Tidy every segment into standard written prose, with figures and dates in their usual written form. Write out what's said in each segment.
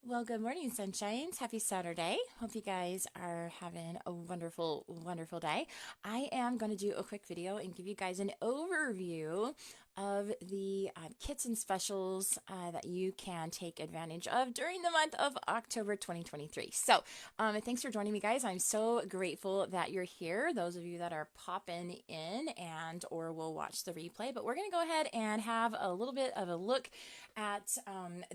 Well, good morning, sunshines. Happy Saturday. Hope you guys are having a wonderful, wonderful day. I am going to do a quick video and give you guys an overview of the kits and specials that you can take advantage of during the month of October 2023. So, thanks for joining me, guys. I'm so grateful that you're here. Those of you that are popping in and or will watch the replay, but we're going to go ahead and have a little bit of a look at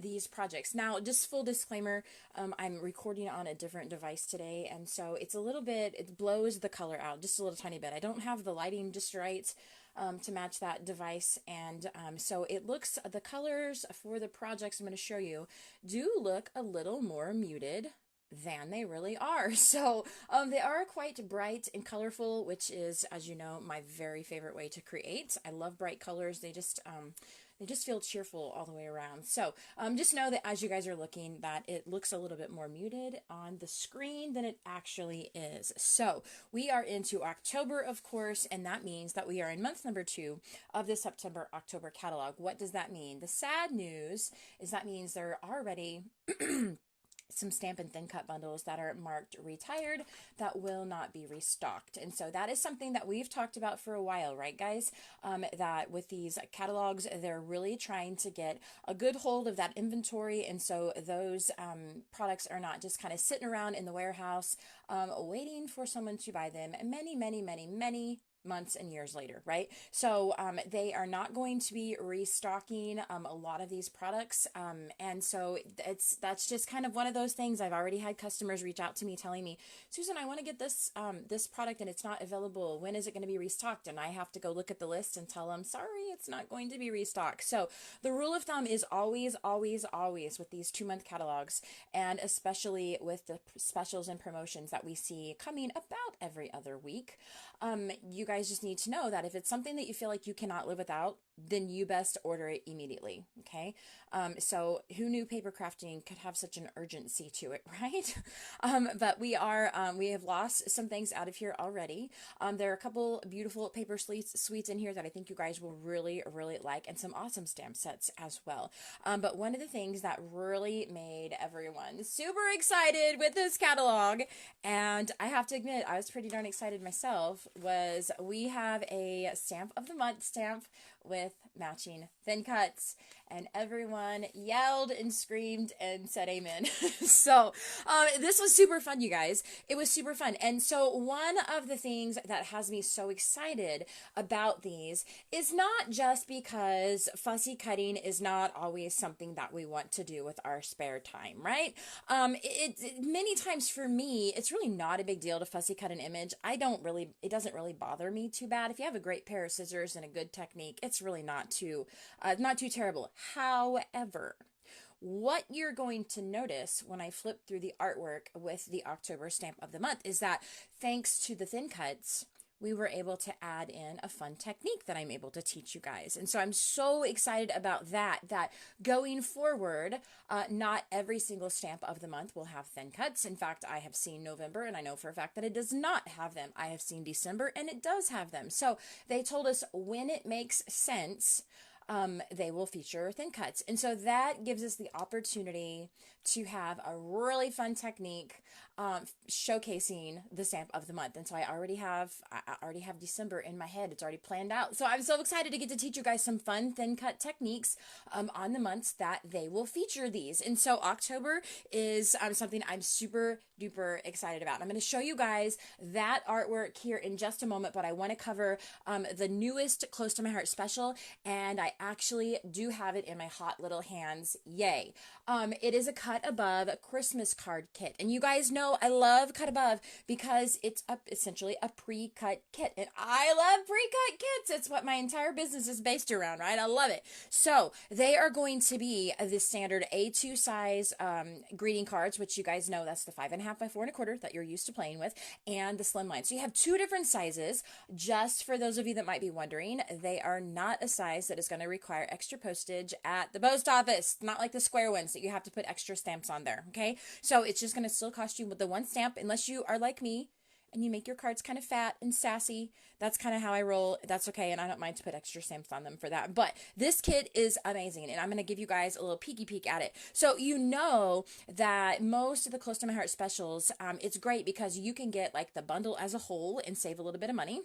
these projects. Now, just full disclaimer, I'm recording on a different device today, and so it's a little bit, it blows the color out just a little tiny bit. I don't have the lighting just right to match that device, and so it looks, the colors for the projects I'm going to show you do look a little more muted than they really are. So they are quite bright and colorful, which is, as you know, my very favorite way to create. I love bright colors. They just feel cheerful all the way around. So just know that as you guys are looking, that it looks a little bit more muted on the screen than it actually is. So we are into October, of course, and that means that we are in month number 2 of the September-October catalog. What does that mean? The sad news is that means there are already some Stampin' Thin Cut bundles that are marked retired that will not be restocked. And so that is something that we've talked about for a while, right, guys? That with these catalogs, they're really trying to get a good hold of that inventory. And so those products are not just kind of sitting around in the warehouse waiting for someone to buy them many months and years later, right? So they are not going to be restocking a lot of these products, and so that's just kind of one of those things. I've already had customers reach out to me telling me, Susan, I want to get this this product and it's not available. When is it going to be restocked? And I have to go look at the list and tell them, sorry, it's not going to be restocked. So the rule of thumb is always with these 2-month catalogs, and especially with the specials and promotions that we see coming about every other week, you guys just need to know that if it's something that you feel like you cannot live without, then you best order it immediately. Okay. So who knew paper crafting could have such an urgency to it, right? But we have lost some things out of here already. There are a couple beautiful paper suites in here that I think you guys will really like, and some awesome stamp sets as well. But one of the things that really made everyone super excited with this catalog, and I have to admit, I was pretty darn excited myself, was we have a stamp of the month stamp with matching thin cuts, and everyone yelled and screamed and said amen. So this was super fun, you guys. It was super fun. And so one of the things that has me so excited about these is not just because fussy cutting is not always something that we want to do with our spare time, right? Many times for me, it's really not a big deal to fussy cut an image. It doesn't really bother me too bad. If you have a great pair of scissors and a good technique, it's really not too terrible. However, what you're going to notice when I flip through the artwork with the October stamp of the month is that thanks to the thin cuts, we were able to add in a fun technique that I'm able to teach you guys. And so I'm so excited about that going forward, not every single stamp of the month will have thin cuts. In fact, I have seen November, and I know for a fact that it does not have them. I have seen December, and it does have them. So they told us when it makes sense, they will feature thin cuts. And so that gives us the opportunity to have a really fun technique showcasing the stamp of the month. And so I already have December in my head. It's already planned out. So I'm so excited to get to teach you guys some fun thin cut techniques on the months that they will feature these. And so October is something I'm super duper excited about. I'm going to show you guys that artwork here in just a moment, but I want to cover the newest Close to My Heart special, and I actually do have it in my hot little hands. Yay. It is a Cut Above Christmas card kit, and you guys know I love Cut Above because it's essentially a pre-cut kit, and I love pre-cut kits. It's what my entire business is based around, right? I love it. So they are going to be the standard A2 size greeting cards, which you guys know that's the 5.5 by 4.25 that you're used to playing with, and the slim line. So you have 2 different sizes. Just for those of you that might be wondering, they are not a size that is going to require extra postage at the post office, not like the square ones that you have to put extra stamps on there. Okay, so it's just going to still cost you with the one stamp, unless you are like me and you make your cards kind of fat and sassy. That's kind of how I roll. That's okay, and I don't mind to put extra stamps on them for that. But this kit is amazing, and I'm going to give you guys a little peeky peek at it. So you know that most of the Close to My Heart specials, it's great because you can get like the bundle as a whole and save a little bit of money.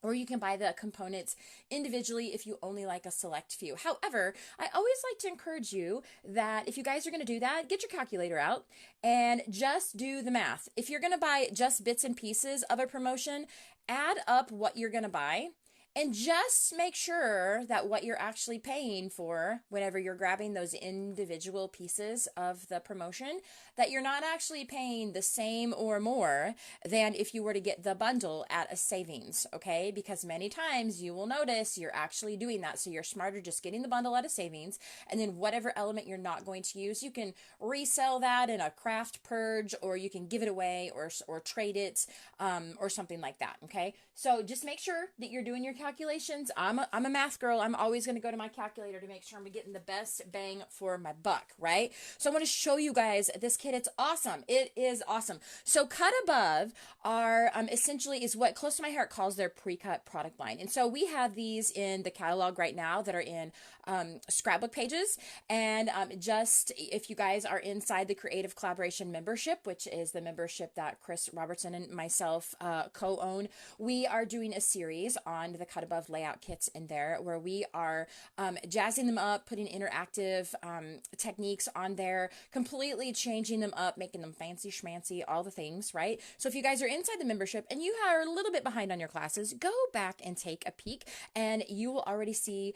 Or you can buy the components individually if you only like a select few. However, I always like to encourage you that if you guys are going to do that, get your calculator out and just do the math. If you're going to buy just bits and pieces of a promotion, add up what you're going to buy. And just make sure that what you're actually paying for whenever you're grabbing those individual pieces of the promotion, that you're not actually paying the same or more than if you were to get the bundle at a savings, okay? Because many times you will notice you're actually doing that. So you're smarter just getting the bundle at a savings, and then whatever element you're not going to use, you can resell that in a craft purge, or you can give it away or trade it, or something like that, okay? So just make sure that you're doing your calculations. I'm a math girl. I'm always going to go to my calculator to make sure I'm getting the best bang for my buck, right? So I want to show you guys this kit. It's awesome. It is awesome. So Cut Above are essentially is what Close to My Heart calls their pre-cut product line. And so we have these in the catalog right now that are in scrapbook pages. And just if you guys are inside the Creative Collaboration membership, which is the membership that Chris Robertson and myself co-own, we are doing a series on the Cut Above layout kits in there where we are jazzing them up, putting interactive techniques on there, completely changing them up, making them fancy schmancy, all the things, right? So if you guys are inside the membership and you are a little bit behind on your classes, go back and take a peek, and you will already see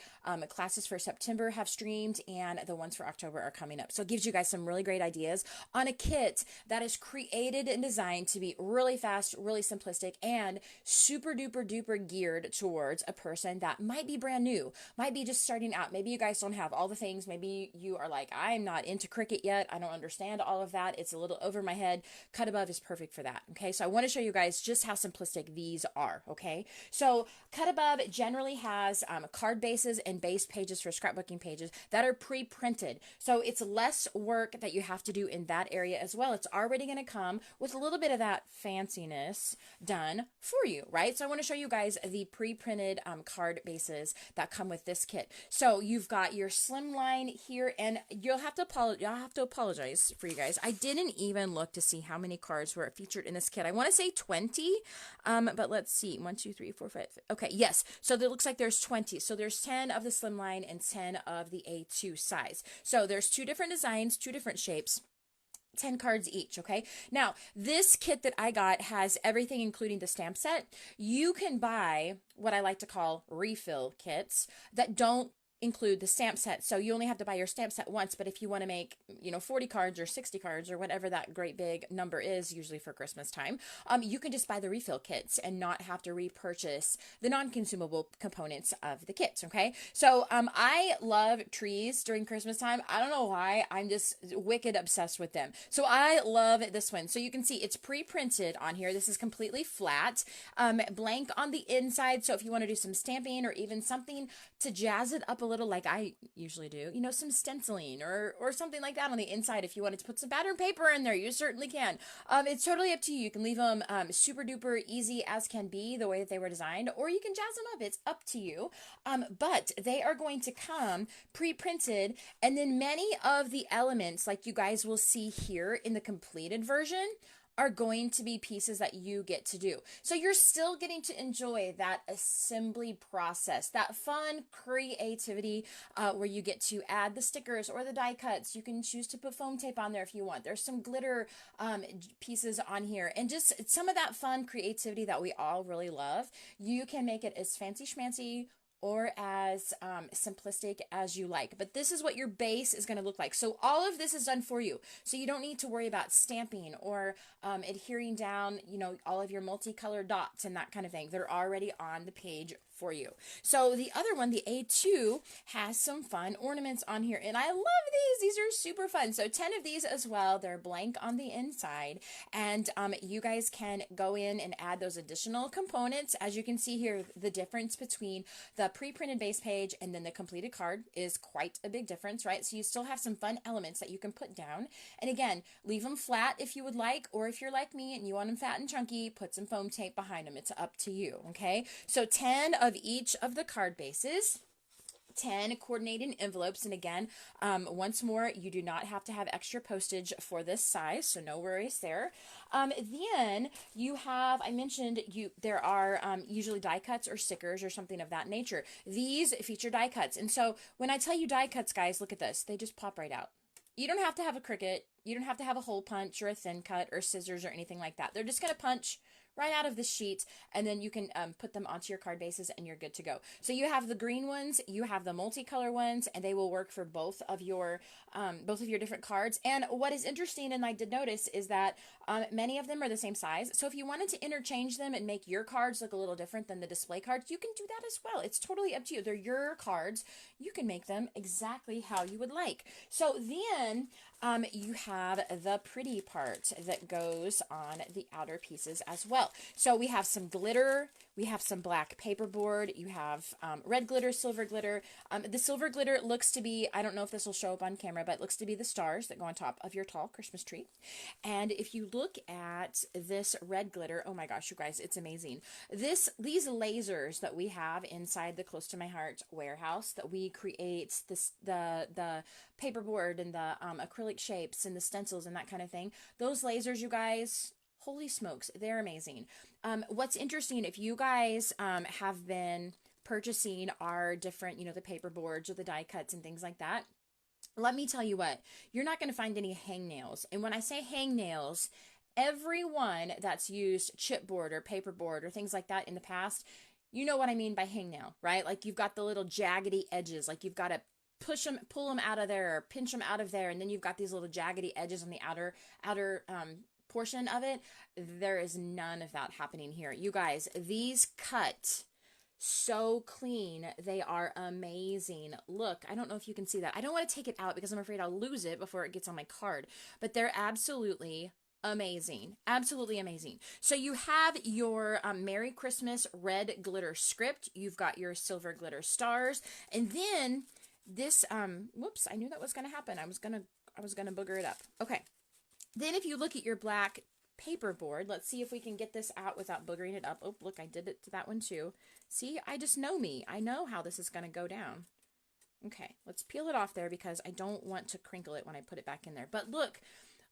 classes for September have streamed, and the ones for October are coming up. So it gives you guys some really great ideas on a kit that is created and designed to be really fast, really simplistic, and super duper duper geared towards a person that might be brand new, might be just starting out. Maybe you guys don't have all the things. Maybe you are like, I'm not into Cricut yet. I don't understand all of that. It's a little over my head. Cut Above is perfect for that. Okay. So I want to show you guys just how simplistic these are. Okay. So Cut Above generally has card bases and base pages for scrapbooking pages that are pre-printed. So it's less work that you have to do in that area as well. It's already going to come with a little bit of that fanciness done for you, right? So I want to show you guys the pre-printed card bases that come with this kit. So you've got your slimline here, and you'll have to apologize for you guys. I didn't even look to see how many cards were featured in this kit. I want to say 20, but let's see. 1, 2, 3, 4, 5. Okay, yes. So it looks like there's 20. So there's 10 of the slimline and 10 of the A2 size. So there's 2 different designs, 2 different shapes. 10 cards each, okay? Now, this kit that I got has everything, including the stamp set. You can buy what I like to call refill kits that don't include the stamp set. So you only have to buy your stamp set once, but if you want to make, 40 cards or 60 cards or whatever that great big number is, usually for Christmas time, you can just buy the refill kits and not have to repurchase the non-consumable components of the kits, okay? So I love trees during Christmas time. I don't know why. I'm just wicked obsessed with them. So I love this one. So you can see it's pre-printed on here. This is completely flat, blank on the inside. So if you want to do some stamping or even something to jazz it up a little like I usually do, some stenciling or something like that on the inside. If you wanted to put some pattern paper in there, you certainly can. It's totally up to you. You can leave them super duper easy as can be the way that they were designed, or you can jazz them up. It's up to you. But they are going to come pre-printed, and then many of the elements, like you guys will see here in the completed version, are going to be pieces that you get to do. So you're still getting to enjoy that assembly process, that fun creativity where you get to add the stickers or the die cuts. You can choose to put foam tape on there if you want. There's some glitter pieces on here, and just some of that fun creativity that we all really love. You can make it as fancy schmancy or as simplistic as you like. But this is what your base is going to look like. So all of this is done for you. So you don't need to worry about stamping or adhering down, all of your multicolored dots and that kind of thing. They're already on the page for you. So the other one, the A2, has some fun ornaments on here, and I love these. These are super fun. So 10 of these as well. They're blank on the inside, and you guys can go in and add those additional components. As you can see here, the difference between the pre-printed base page and then the completed card is quite a big difference, right? So you still have some fun elements that you can put down. And again, leave them flat if you would like, or if you're like me and you want them fat and chunky, put some foam tape behind them. It's up to you, okay? So 10 of each of the card bases, 10 coordinating envelopes. And again, once more, you do not have to have extra postage for this size, so no worries there. Then you have, I mentioned, there are usually die cuts or stickers or something of that nature. These feature die cuts. And so when I tell you die cuts, guys, look at this. They just pop right out. You don't have to have a Cricut. You don't have to have a hole punch or a thin cut or scissors or anything like that. They're just going to punch right out of the sheet, and then you can put them onto your card bases and you're good to go. So you have the green ones, you have the multicolor ones, and they will work for both of your different cards. And what is interesting, and I did notice, is that many of them are the same size. So if you wanted to interchange them and make your cards look a little different than the display cards, you can do that as well. It's totally up to you. They're your cards. You can make them exactly how you would like. So then you have the pretty part that goes on the outer pieces as well. So we have some glitter, we have some black paperboard, you have red glitter, silver glitter. The silver glitter looks to be, I don't know if this will show up on camera, but it looks to be the stars that go on top of your tall Christmas tree. And if you look at this red glitter, oh my gosh, you guys, it's amazing. These lasers that we have inside the Close to My Heart warehouse that we create, the paperboard and the acrylic shapes and the stencils and that kind of thing, those lasers, you guys, holy smokes, they're amazing. What's interesting, if you guys have been purchasing our different, the paper boards or the die cuts and things like that, let me tell you what, you're not going to find any hangnails. And when I say hangnails, everyone that's used chipboard or paperboard or things like that in the past, you know what I mean by hangnail, right? Like you've got the little jaggedy edges, like you've got to pull them out of there or pinch them out of there, and then you've got these little jaggedy edges on the outer portion of it. There is none of that happening here. You guys, these cut so clean. They are amazing. Look, I don't know if you can see that. I don't want to take it out because I'm afraid I'll lose it before it gets on my card, but they're absolutely amazing. Absolutely amazing. So you have your Merry Christmas red glitter script. You've got your silver glitter stars, and then this, whoops, I knew that was going to happen. I was going to booger it up. Okay. Then if you look at your black paperboard, let's see if we can get this out without boogering it up. Oh, look, I did it to that one too. See, I just know me. I know how this is going to go down. Okay, let's peel it off there because I don't want to crinkle it when I put it back in there. But look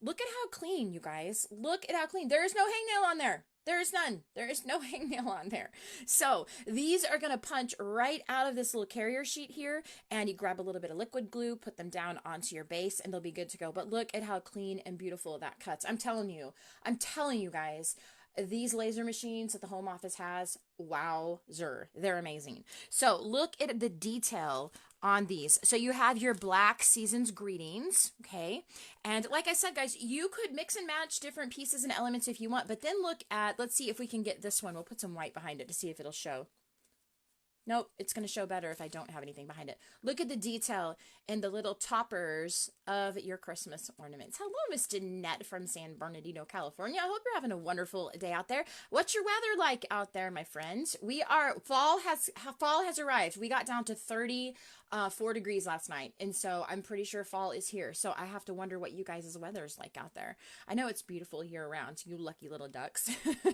at how clean, you guys. Look at how clean. There is no hangnail on there. There is none. There is no hangnail on there. So these are going to punch right out of this little carrier sheet here, and you grab a little bit of liquid glue, put them down onto your base, and they'll be good to go. But look at how clean and beautiful that cuts. I'm telling you guys, these laser machines that the home office has, wowzer, they're amazing. So look at the detail on these. So you have your black season's greetings, okay? And like I said, guys, you could mix and match different pieces and elements if you want, but then look at, let's see if we can get this one. We'll put some white behind it to see if it'll show. Nope, it's going to show better if I don't have anything behind it. Look at the detail in the little toppers of your Christmas ornaments. Hello, Miss Jeanette from San Bernardino, California. I hope you're having a wonderful day out there. What's your weather like out there, my friends? Fall has arrived. We got down to 34 degrees last night, and so I'm pretty sure fall is here. So I have to wonder what you guys' weather is like out there. I know it's beautiful year round, you lucky little ducks.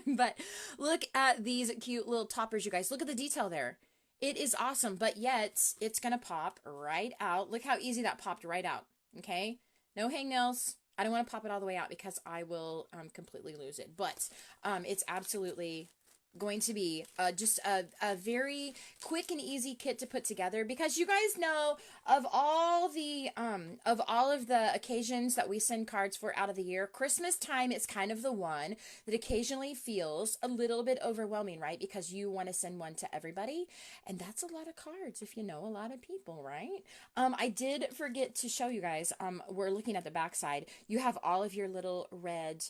But look at these cute little toppers, you guys. Look at the detail there. It is awesome, but yet it's going to pop right out. Look how easy that popped right out, okay? No hangnails. I don't want to pop it all the way out because I will completely lose it. But it's absolutely going to be just a very quick and easy kit to put together, because you guys know of all of the occasions that we send cards for out of the year, Christmas time is kind of the one that occasionally feels a little bit overwhelming, right? Because you want to send one to everybody, and that's a lot of cards if you know a lot of people, right? I did forget to show you guys, we're looking at the back side. You have all of your little red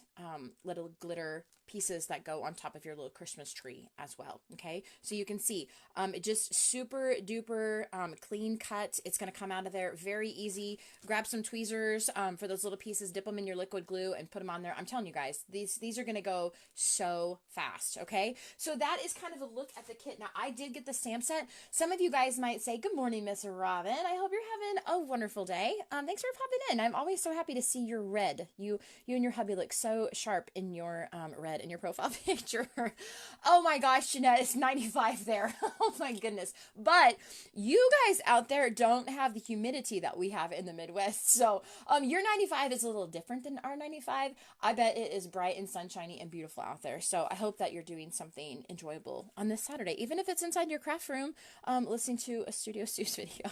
little glitter pieces that go on top of your little Christmas tree as well. Okay, so you can see it just super duper clean cut. It's going to come out of there very easy. Grab some tweezers for those little pieces, dip them in your liquid glue and put them on there. I'm telling you guys, these are going to go so fast. Okay, so that is kind of a look at the kit. Now, I did get the stamp set. Some of you guys might say, good morning, Miss Robin. I hope you're having a wonderful day. Thanks for popping in. I'm always so happy to see your red. You and your hubby look so sharp in your red in your profile picture. Oh my gosh, Jeanette, it's 95 there. Oh my goodness. But you guys out there don't have the humidity that we have in the Midwest. So your 95 is a little different than our 95. I bet it is bright and sunshiny and beautiful out there. So I hope that you're doing something enjoyable on this Saturday, even if it's inside your craft room, listening to a Studio Stu's video.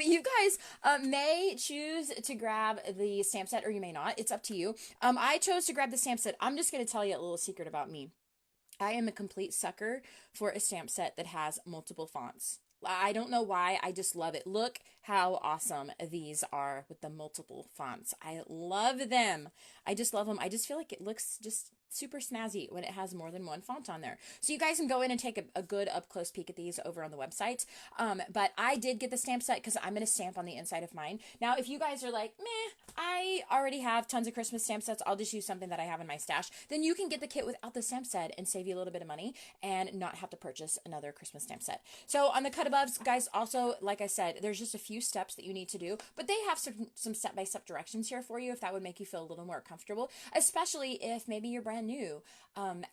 You guys may choose to grab the stamp set, or you may not. It's up to you. I chose to grab the stamp set. I'm just going to tell you a little secret about me. I am a complete sucker for a stamp set that has multiple fonts. I don't know why. I just love it. Look how awesome these are with the multiple fonts. I love them. I just love them. I just feel like it looks just super snazzy when it has more than one font on there. So you guys can go in and take a good up close peek at these over on the website. But I did get the stamp set because I'm going to stamp on the inside of mine. Now, if you guys are like, meh, I already have tons of Christmas stamp sets, I'll just use something that I have in my stash, then you can get the kit without the stamp set and save you a little bit of money and not have to purchase another Christmas stamp set. So on the cut aboves, guys, also, like I said, there's just a few steps that you need to do, but they have some step-by-step directions here for you if that would make you feel a little more comfortable, especially if maybe you're brand new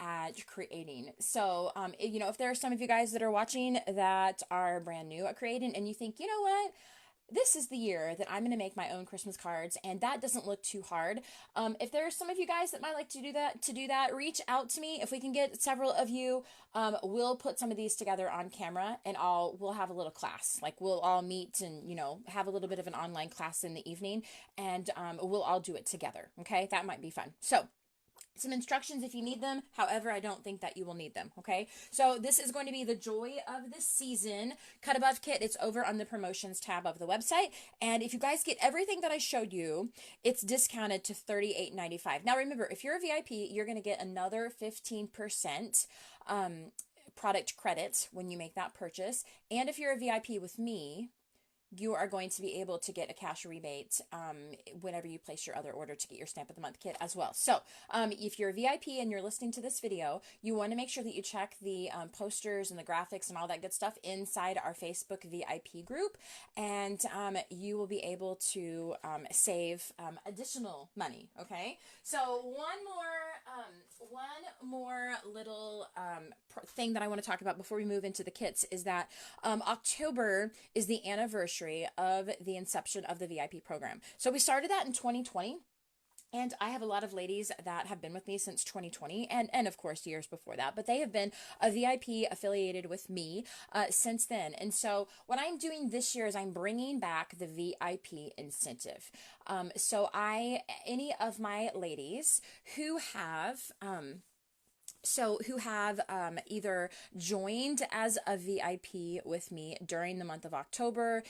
at creating. So, you know, if there are some of you guys that are watching that are brand new at creating and you think, you know what, this is the year that I'm going to make my own Christmas cards, and that doesn't look too hard. If there are some of you guys that might like to do that, reach out to me. If we can get several of you, we'll put some of these together on camera, and we'll have a little class. Like, we'll all meet and, you know, have a little bit of an online class in the evening, and we'll all do it together. Okay, that might be fun. So, some instructions if you need them. However, I don't think that you will need them. Okay. So this is going to be the Joy of the Season Cut Above Kit. It's over on the promotions tab of the website. And if you guys get everything that I showed you, it's discounted to $38.95. Now remember, if you're a VIP, you're going to get another 15% product credit when you make that purchase. And if you're a VIP with me, you are going to be able to get a cash rebate whenever you place your other order to get your Stamp of the Month kit as well. So if you're a VIP and you're listening to this video, you want to make sure that you check the posters and the graphics and all that good stuff inside our Facebook VIP group, and you will be able to save additional money. Okay, so one more little thing that I want to talk about before we move into the kits is that October is the anniversary of the inception of the VIP program. So we started that in 2020. And I have a lot of ladies that have been with me since 2020 and of course years before that, but they have been a VIP affiliated with me since then. And so what I'm doing this year is I'm bringing back the VIP incentive. So any of my ladies who have either joined as a VIP with me during the month of October,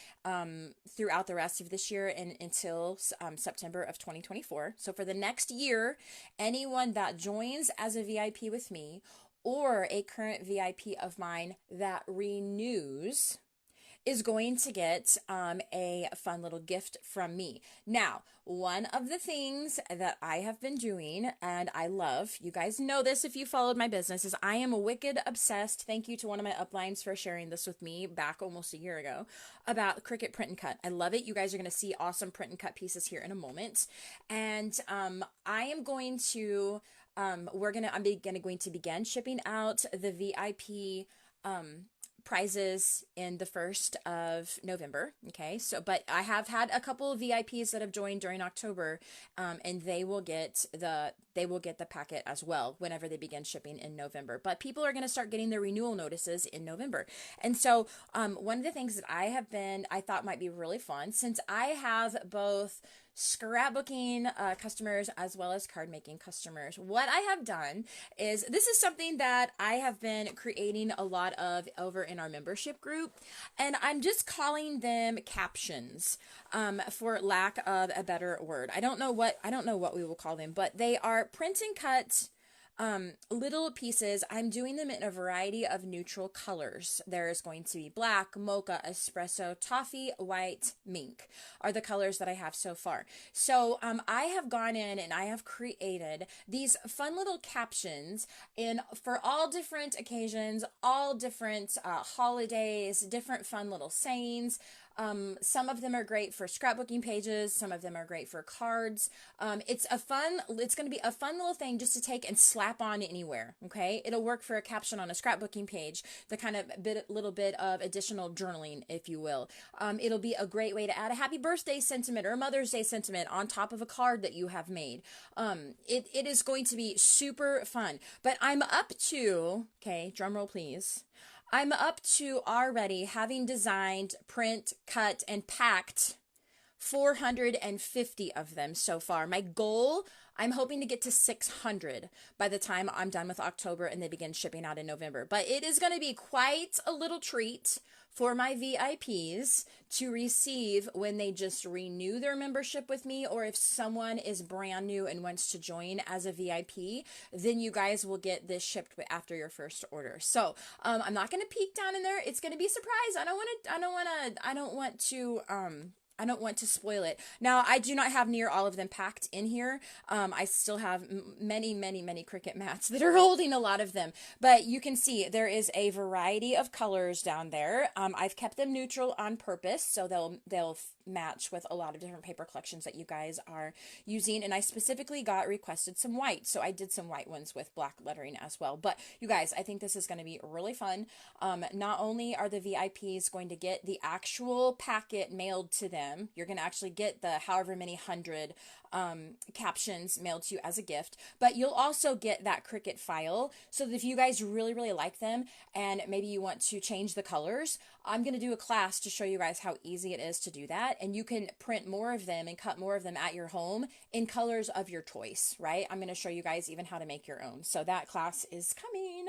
throughout the rest of this year and until September of 2024. So for the next year, anyone that joins as a VIP with me or a current VIP of mine that renews is going to get a fun little gift from me. Now, one of the things that I have been doing, and I love, you guys know this if you followed my business, is I am wicked obsessed. Thank you to one of my uplines for sharing this with me back almost a year ago about Cricut Print and Cut. I love it. You guys are going to see awesome print and cut pieces here in a moment. And I am going to, I'm going to begin shipping out the VIP prizes in the 1st of November. Okay. So, but I have had a couple of VIPs that have joined during October, and they will get the packet as well whenever they begin shipping in November. But people are going to start getting their renewal notices in November. And so, one of the things that I thought might be really fun, since I have both scrapbooking customers as well as card making customers, what I have done is, this is something that I have been creating a lot of over in our membership group, and I'm just calling them captions, for lack of a better word. I don't know what we will call them, but they are print and cut little pieces. I'm doing them in a variety of neutral colors. There is going to be black, mocha, espresso, toffee, white, mink are the colors that I have so far. So I have gone in and I have created these fun little captions for all different occasions, all different holidays, different fun little sayings. Some of them are great for scrapbooking pages. Some of them are great for cards. It's going to be a fun little thing just to take and slap on anywhere. Okay. It'll work for a caption on a scrapbooking page, the kind of little bit of additional journaling, if you will. It'll be a great way to add a happy birthday sentiment or a Mother's Day sentiment on top of a card that you have made. It is going to be super fun, but I'm up to, okay, drum roll please. I'm up to already having designed, print, cut, and packed 450 of them so far. My goal, I'm hoping to get to 600 by the time I'm done with October and they begin shipping out in November. But it is going to be quite a little treat for my VIPs to receive when they just renew their membership with me, or if someone is brand new and wants to join as a VIP, then you guys will get this shipped after your first order. So I'm not going to peek down in there. It's going to be a surprise. I don't want to spoil it. Now, I do not have near all of them packed in here. I still have many, many, many Cricut mats that are holding a lot of them. But you can see there is a variety of colors down there. I've kept them neutral on purpose, so they'll match with a lot of different paper collections that you guys are using. And I specifically got requested some white, so I did some white ones with black lettering as well. But you guys, I think this is going to be really fun. Not only are the VIPs going to get the actual packet mailed to them, you're going to actually get the however many hundred captions mailed to you as a gift, but you'll also get that Cricut file, so that if you guys really, really like them and maybe you want to change the colors, I'm going to do a class to show you guys how easy it is to do that, and you can print more of them and cut more of them at your home in colors of your choice, right? I'm going to show you guys even how to make your own, so that class is coming.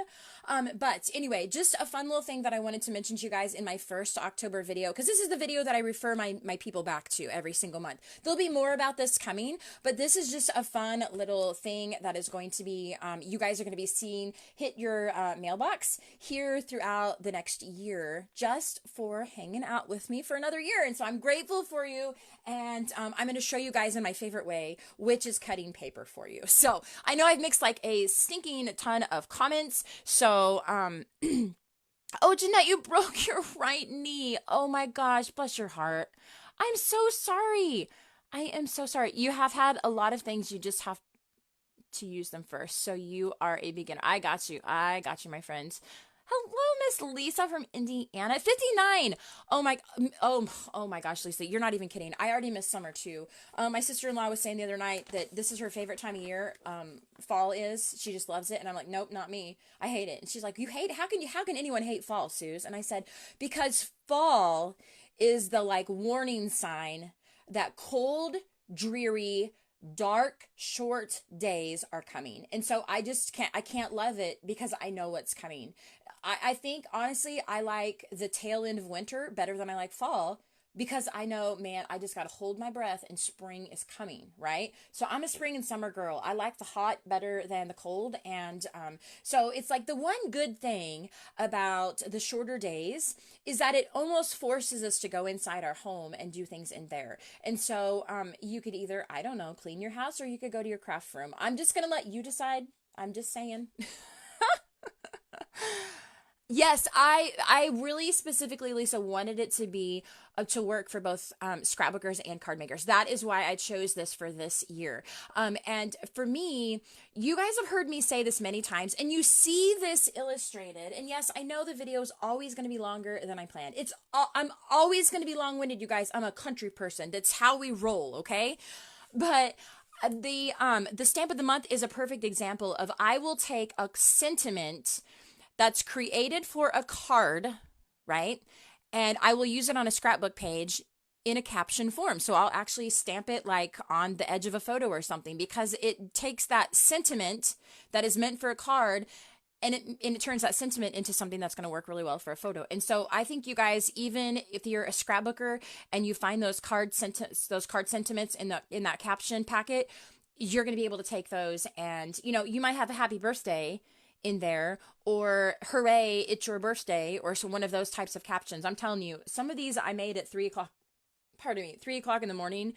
But anyway, just a fun little thing that I wanted to mention to you guys in my first October video, because this is the video that I refer my people back to every single month. There'll be more about this coming, but this is just a fun little thing that is going to be, you guys are going to be seeing hit your mailbox here throughout the next year, just for hanging out with me for another year. And so I'm grateful for you, and I'm going to show you guys in my favorite way, which is cutting paper for you. So I know I've mixed like a stinking ton of comments, so oh, Jeanette, you broke your right knee. Oh my gosh, bless your heart. I'm so sorry. I am so sorry. You have had a lot of things. You just have to use them first. So you are a beginner. I got you. I got you, my friends. Hello, Miss Lisa from Indiana. 59. Oh my gosh, Lisa, you're not even kidding. I already missed summer too. My sister-in-law was saying the other night that this is her favorite time of year. Fall is. She just loves it. And I'm like, nope, not me. I hate it. And she's like, you hate it? How can anyone hate fall, Suze? And I said, because fall is the like warning sign that cold, dreary, dark, short days are coming. And so I can't love it because I know what's coming. I think, honestly, I like the tail end of winter better than I like fall, because I know, man, I just got to hold my breath and spring is coming, right? So I'm a spring and summer girl. I like the hot better than the cold. And so it's like the one good thing about the shorter days is that it almost forces us to go inside our home and do things in there. And so you could either, I don't know, clean your house, or you could go to your craft room. I'm just going to let you decide. I'm just saying. Yes, I really specifically, Lisa, wanted it to be to work for both scrapbookers and card makers. That is why I chose this for this year. And for me, you guys have heard me say this many times, and you see this illustrated. And yes, I know the video is always going to be longer than I planned. I'm always going to be long-winded, you guys. I'm a country person. That's how we roll, okay? But the stamp of the month is a perfect example of, I will take a sentiment that's created for a card, right? And I will use it on a scrapbook page in a caption form. So I'll actually stamp it like on the edge of a photo or something, because it takes that sentiment that is meant for a card, and it turns that sentiment into something that's going to work really well for a photo. And so I think you guys, even if you're a scrapbooker and you find those card sentiments in that caption packet, you're going to be able to take those and, you know, you might have a happy birthday in there, or hooray, it's your birthday, or so one of those types of captions. I'm telling you, some of these I made at 3 o'clock, pardon me, 3 o'clock in the morning,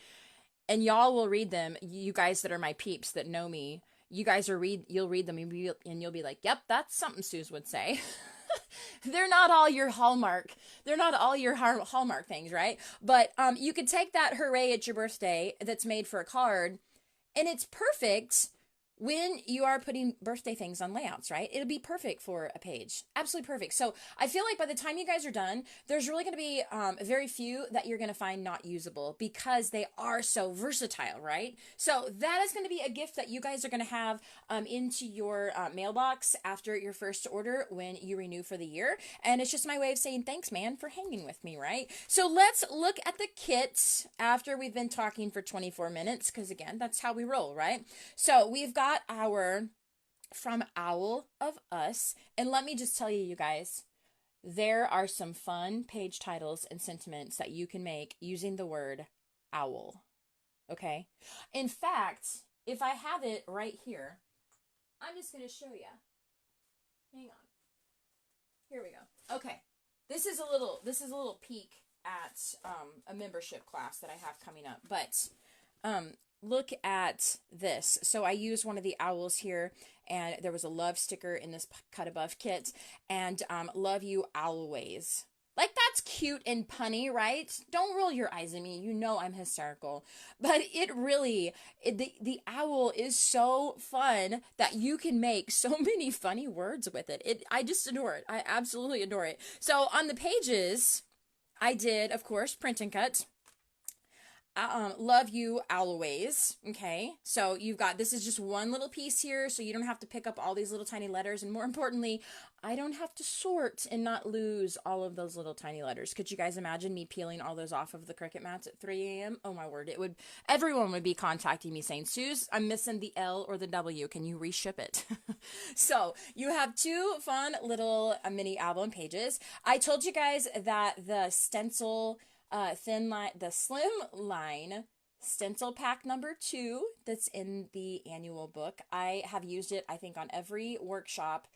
and y'all will read them. You guys that are my peeps that know me, you guys you'll read them and you'll be like, yep, that's something Suze would say. They're not all your Hallmark. They're not all your Hallmark things, right? But you could take that hooray, it's your birthday that's made for a card, and it's perfect when you are putting birthday things on layouts, right? It'll be perfect for a page. Absolutely perfect. So I feel like by the time you guys are done, there's really going to be very few that you're going to find not usable because they are so versatile, right? So that is going to be a gift that you guys are going to have into your mailbox after your first order when you renew for the year. And it's just my way of saying thanks, man, for hanging with me, right? So let's look at the kits after we've been talking for 24 minutes, because again, that's how we roll, right? So we've got our From Owl of Us, and let me just tell you, you guys, there are some fun page titles and sentiments that you can make using the word owl. Okay, in fact, if I have it right here, I'm just going to show you. Hang on, here we go. Okay, this is a little peek at a membership class that I have coming up, but look at this. So I used one of the owls here, and there was a love sticker in this cut above kit, and love you always. Like, that's cute and punny, right? Don't roll your eyes at me. You know I'm hysterical. But the owl is so fun that you can make so many funny words with it. I just adore it. I absolutely adore it. So on the pages, I did, of course, print and cut. Love you always. Okay, so you've got, this is just one little piece here, so you don't have to pick up all these little tiny letters, and more importantly, I don't have to sort and not lose all of those little tiny letters. Could you guys imagine me peeling all those off of the Cricut mats at 3 a.m.? Oh my word, everyone would be contacting me saying, Suze, I'm missing the L or the W, can you reship it? So you have two fun little mini album pages. I told you guys that the stencil thin line, the slim line stencil pack number 2 that's in the annual book, I have used it, I think, on every workshop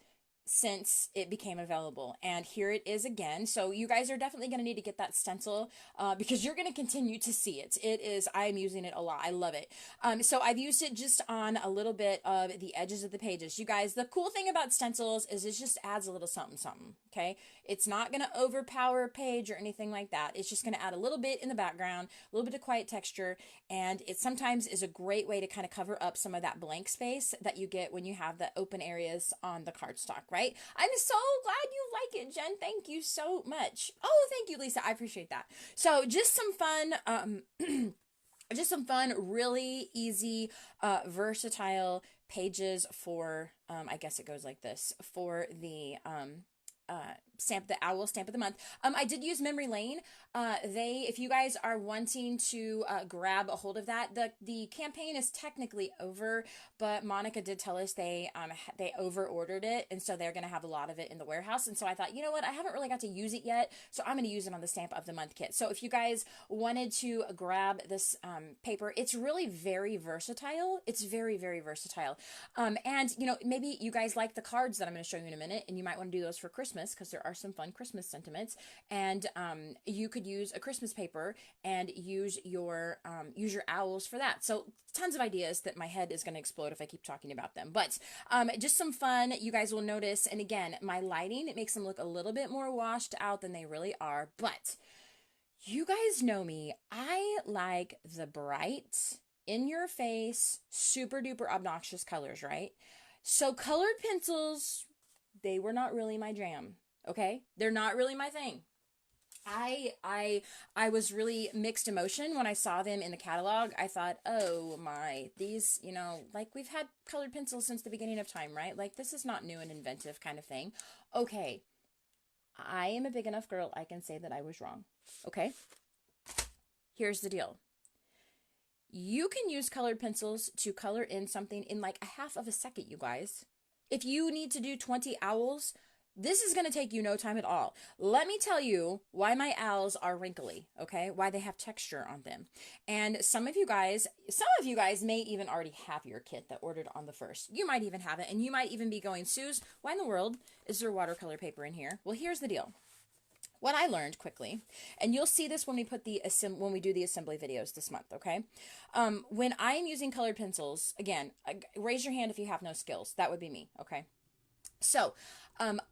since it became available, and here it is again. So you guys are definitely going to need to get that stencil because you're going to continue to see it. I'm using it a lot. I love it. So I've used it just on a little bit of the edges of the pages. You guys, the cool thing about stencils is it just adds a little something, okay? It's not going to overpower a page or anything like that. It's just going to add a little bit in the background, a little bit of quiet texture, and it sometimes is a great way to kind of cover up some of that blank space that you get when you have the open areas on the cardstock, right? I'm so glad you like it, Jen. Thank you so much. Oh, thank you, Lisa. I appreciate that. So just some fun, really easy, versatile pages for, I guess it goes like this, for the the owl stamp of the month. I did use Memory Lane. If you guys are wanting to grab a hold of that, the campaign is technically over, but Monica did tell us they over ordered it, and so they're going to have a lot of it in the warehouse. And so I thought, you know what, I haven't really got to use it yet, so I'm going to use it on the stamp of the month kit. So if you guys wanted to grab this paper, it's really very versatile. It's very, very versatile. And you know, maybe you guys like the cards that I'm going to show you in a minute, and you might want to do those for Christmas because there are some fun Christmas sentiments. And you could use a Christmas paper and use your owls for that. So tons of ideas that my head is going to explode if I keep talking about them. But just some fun. You guys will notice, and again, my lighting, it makes them look a little bit more washed out than they really are. But you guys know me. I like the bright, in your face, super duper obnoxious colors, right? So colored pencils, they were not really my jam. Okay, they're not really my thing. I was really mixed emotion when I saw them in the catalog. I thought, oh my, these, you know, like, we've had colored pencils since the beginning of time, right? Like, this is not new and inventive kind of thing. Okay, I am a big enough girl, I can say that I was wrong. Okay, here's the deal. You can use colored pencils to color in something in like a half of a second, you guys. If you need to do 20 owls, This is going to take you no time at all. Let me tell you why my owls are wrinkly, okay? Why they have texture on them. And some of you guys may even already have your kit that ordered on the 1st. You might even have it, and you might even be going, Suze, why in the world is there watercolor paper in here? Well, here's the deal. What I learned quickly, and you'll see this when we put when we do the assembly videos this month, okay? When I'm using colored pencils, again, raise your hand if you have no skills. That would be me, okay? So,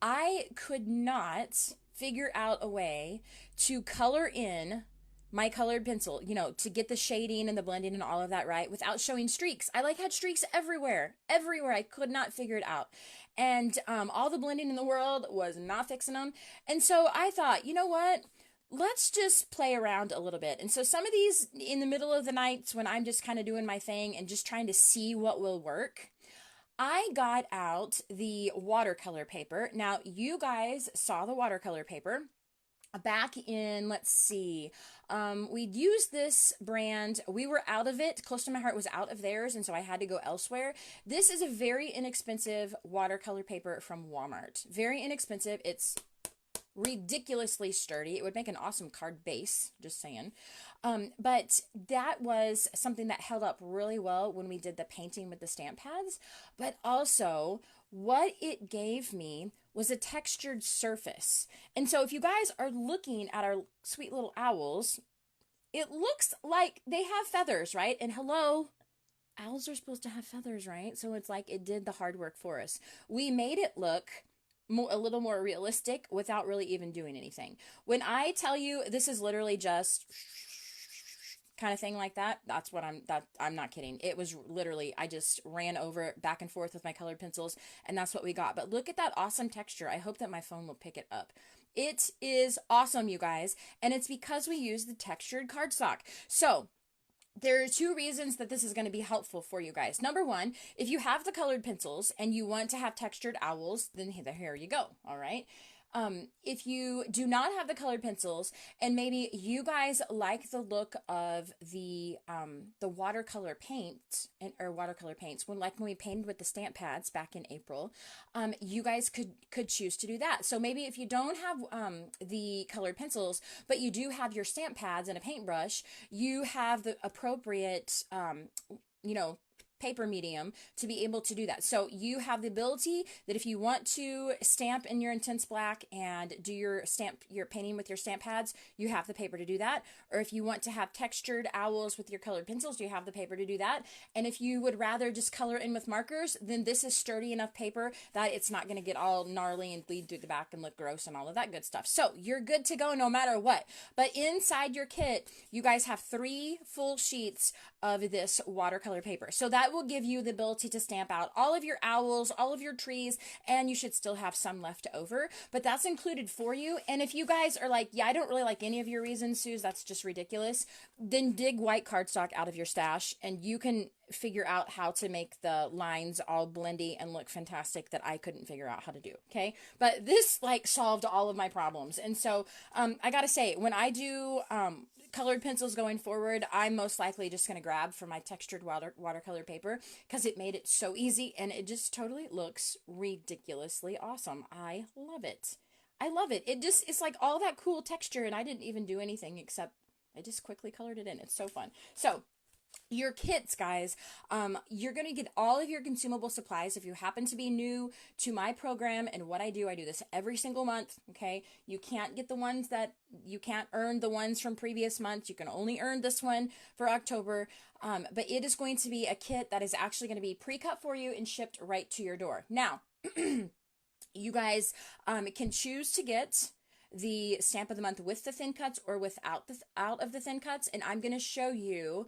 I could not figure out a way to color in my colored pencil, you know, to get the shading and the blending and all of that right without showing streaks. I had streaks everywhere. I could not figure it out. And all the blending in the world was not fixing them. And so I thought, you know what? Let's just play around a little bit. And so some of these in the middle of the nights when I'm just kind of doing my thing and just trying to see what will work, I got out the watercolor paper. Now, you guys saw the watercolor paper back in, let's see, we'd used this brand. We were out of it. Close to My Heart was out of theirs, and so I had to go elsewhere. This is a very inexpensive watercolor paper from Walmart. Very inexpensive. It's ridiculously sturdy. It would make an awesome card base, just saying. But that was something that held up really well when we did the painting with the stamp pads. But also, what it gave me was a textured surface. And so if you guys are looking at our sweet little owls, it looks like they have feathers, right? And hello, owls are supposed to have feathers, right? So it's like it did the hard work for us. We made it look a little more realistic without really even doing anything. When I tell you this is literally just kind of thing like that, I'm not kidding. It was literally, I just ran over it back and forth with my colored pencils, and that's what we got. But look at that awesome texture. I hope that my phone will pick it up. It is awesome, you guys, and it's because we use the textured cardstock. So there are 2 reasons that this is going to be helpful for you guys. Number 1, if you have the colored pencils and you want to have textured owls, then here you go. All right. If you do not have the colored pencils and maybe you guys like the look of the watercolor paint or watercolor paints when we painted with the stamp pads back in April, you guys could choose to do that. So maybe if you don't have the colored pencils, but you do have your stamp pads and a paintbrush, you have the appropriate paper medium to be able to do that. So you have the ability that if you want to stamp in your intense black and do your painting with your stamp pads, you have the paper to do that. Or if you want to have textured owls with your colored pencils, you have the paper to do that. And if you would rather just color in with markers, then this is sturdy enough paper that it's not going to get all gnarly and bleed through the back and look gross and all of that good stuff. So you're good to go no matter what. But inside your kit, you guys have 3 full sheets of this watercolor paper. So that will give you the ability to stamp out all of your owls, all of your trees, and you should still have some left over, but that's included for you. And if you guys are like, yeah, I don't really like any of your reasons, Suze, that's just ridiculous, then dig white cardstock out of your stash and you can figure out how to make the lines all blendy and look fantastic that I couldn't figure out how to do. Okay. But this solved all of my problems. And so, I gotta say, when I do, colored pencils going forward, I'm most likely just going to grab for my textured watercolor paper because it made it so easy and it just totally looks ridiculously awesome. I love it. I love it. It's like all that cool texture and I didn't even do anything except I just quickly colored it in. It's so fun. So your kits, guys, you're going to get all of your consumable supplies. If you happen to be new to my program and what I do this every single month, okay? You can't get you can't earn the ones from previous months. You can only earn this one for October, but it is going to be a kit that is actually going to be pre-cut for you and shipped right to your door. Now, you guys can choose to get the stamp of the month with the thin cuts or without out of the thin cuts, and I'm going to show you